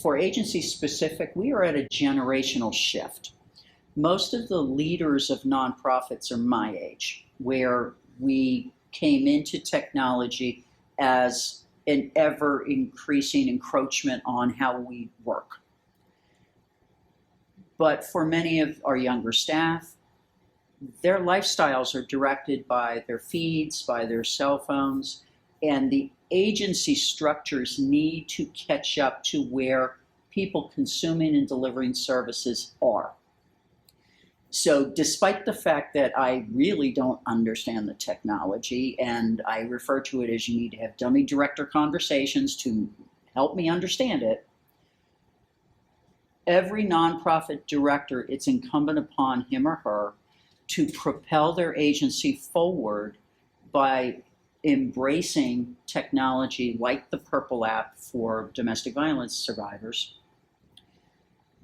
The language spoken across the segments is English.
For agency specific, we are at a generational shift. Most of the leaders of nonprofits are my age, where we came into technology as an ever increasing encroachment on how we work. But for many of our younger staff, their lifestyles are directed by their feeds, by their cell phones, and the agency structures need to catch up to where people consuming and delivering services are. So despite the fact that I really don't understand the technology, and I refer to it as you need to have dummy director conversations to help me understand it, every nonprofit director, it's incumbent upon him or her to propel their agency forward by embracing technology like the Purple app for domestic violence survivors,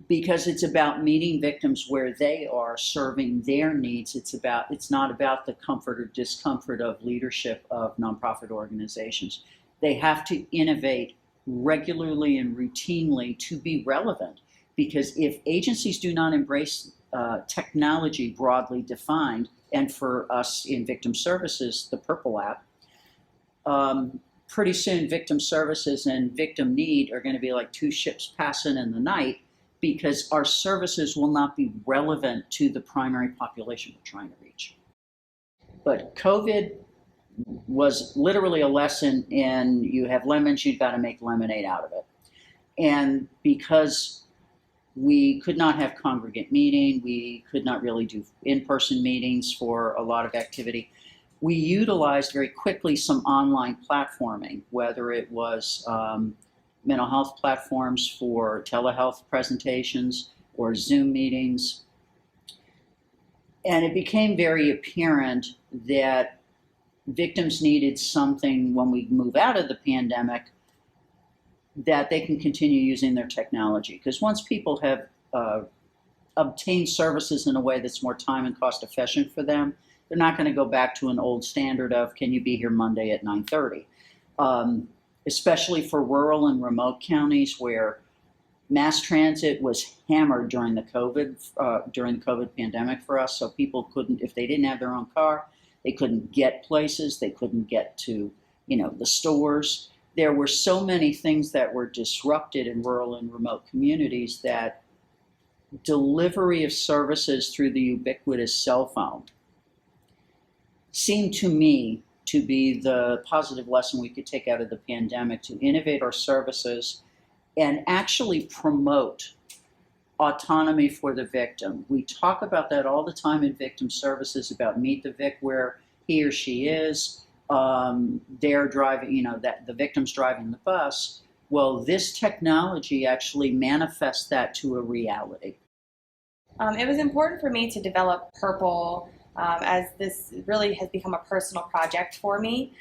because it's about meeting victims where they are, serving their needs. It's not about the comfort or discomfort of leadership of nonprofit organizations. They have to innovate regularly and routinely to be relevant, because if agencies do not embrace technology broadly defined, and for us in victim services, the Purple app, pretty soon victim services and victim need are going to be like two ships passing in the night, because our services will not be relevant to the primary population we're trying to reach. But COVID was literally a lesson in, you have lemons, you've got to make lemonade out of it. And because we could not have congregate meeting, we could not really do in-person meetings for a lot of activity, we utilized very quickly some online platforming, whether it was mental health platforms for telehealth presentations or Zoom meetings. And it became very apparent that victims needed something when we move out of the pandemic that they can continue using their technology. Because once people have obtained services in a way that's more time and cost efficient for them, they're not going to go back to an old standard of, can you be here Monday at 9:30? Especially for rural and remote counties where mass transit was hammered during the COVID pandemic for us. So people couldn't, if they didn't have their own car, they couldn't get places, they couldn't get to, the stores. There were so many things that were disrupted in rural and remote communities that delivery of services through the ubiquitous cell phone seemed to me to be the positive lesson we could take out of the pandemic, to innovate our services and actually promote autonomy for the victim. We talk about that all the time in victim services, about meet the vic where he or she is. They're driving, that the victim's driving the bus. Well, this technology actually manifests that to a reality. It was important for me to develop Purple, as this really has become a personal project for me,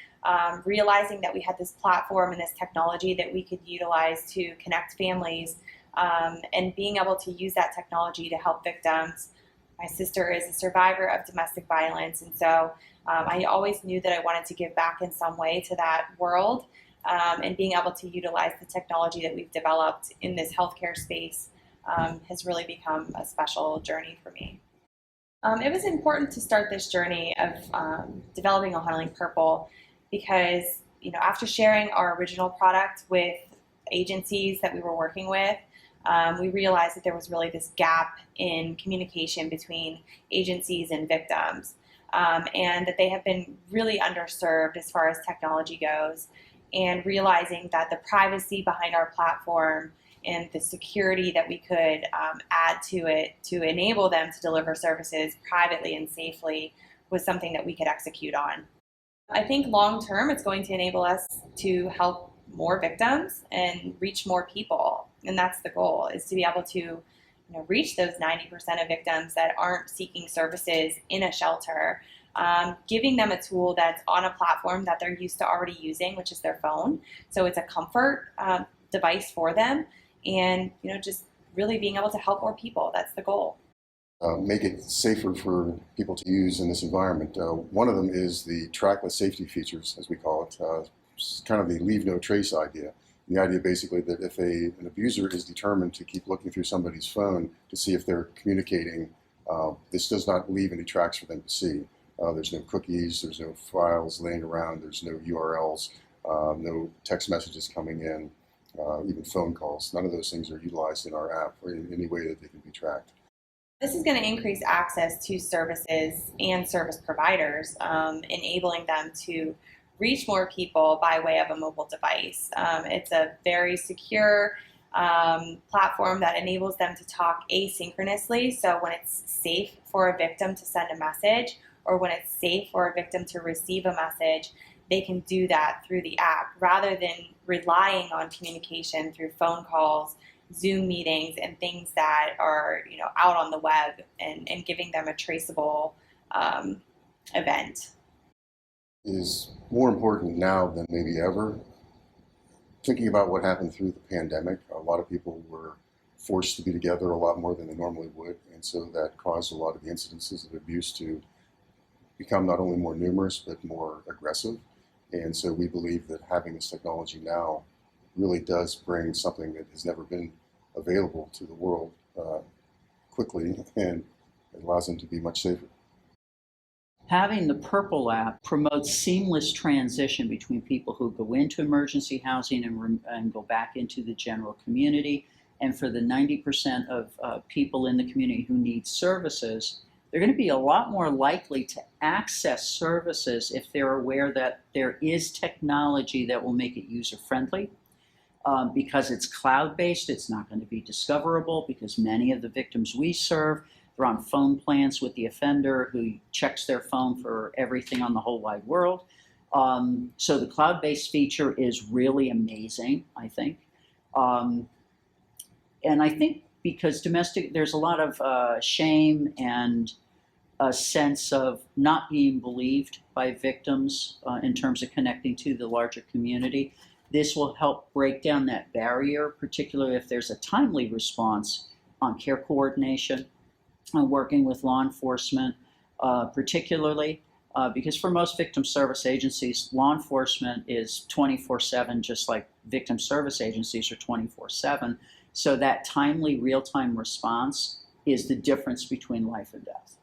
realizing that we had this platform and this technology that we could utilize to connect families, and being able to use that technology to help victims. My sister is a survivor of domestic violence, and so I always knew that I wanted to give back in some way to that world, and being able to utilize the technology that we've developed in this healthcare space has really become a special journey for me. It was important to start this journey of developing OhanaLink Purple because, after sharing our original product with agencies that we were working with, we realized that there was really this gap in communication between agencies and victims, and that they have been really underserved as far as technology goes, and realizing that the privacy behind our platform and the security that we could add to it to enable them to deliver services privately and safely was something that we could execute on. I think long term it's going to enable us to help more victims and reach more people, and that's the goal, is to be able to reach those 90% of victims that aren't seeking services in a shelter, giving them a tool that's on a platform that they're used to already using, which is their phone. So it's a comfort device for them, and just really being able to help more people. That's the goal. Make it safer for people to use in this environment. One of them is the trackless safety features, as we call it. It's kind of the leave no trace idea. The idea basically that if an abuser is determined to keep looking through somebody's phone to see if they're communicating, this does not leave any tracks for them to see. There's no cookies, there's no files laying around, there's no URLs, no text messages coming in, even phone calls. None of those things are utilized in our app or in any way that they can be tracked. This is going to increase access to services and service providers, enabling them to reach more people by way of a mobile device. It's a very secure platform that enables them to talk asynchronously. So when it's safe for a victim to send a message, or when it's safe for a victim to receive a message, they can do that through the app rather than relying on communication through phone calls, Zoom meetings, and things that are out on the web, and giving them a traceable event. Is more important now than maybe ever. Thinking about what happened through the pandemic, a lot of people were forced to be together a lot more than they normally would, and so that caused a lot of the incidences of abuse to become not only more numerous but more aggressive. And so we believe that having this technology now really does bring something that has never been available to the world quickly, and it allows them to be much safer. Having the Purple app promotes seamless transition between people who go into emergency housing and go back into the general community. And for the 90% of people in the community who need services, they're going to be a lot more likely to access services if they're aware that there is technology that will make it user-friendly. Because it's cloud-based, it's not going to be discoverable, because many of the victims we serve, they're on phone plans with the offender who checks their phone for everything on the whole wide world. So the cloud-based feature is really amazing, I think. And I think because there's a lot of shame and a sense of not being believed by victims in terms of connecting to the larger community. This will help break down that barrier, particularly if there's a timely response on care coordination, working with law enforcement, particularly because for most victim service agencies, law enforcement is 24/7, just like victim service agencies are 24/7. So that timely, real-time response is the difference between life and death.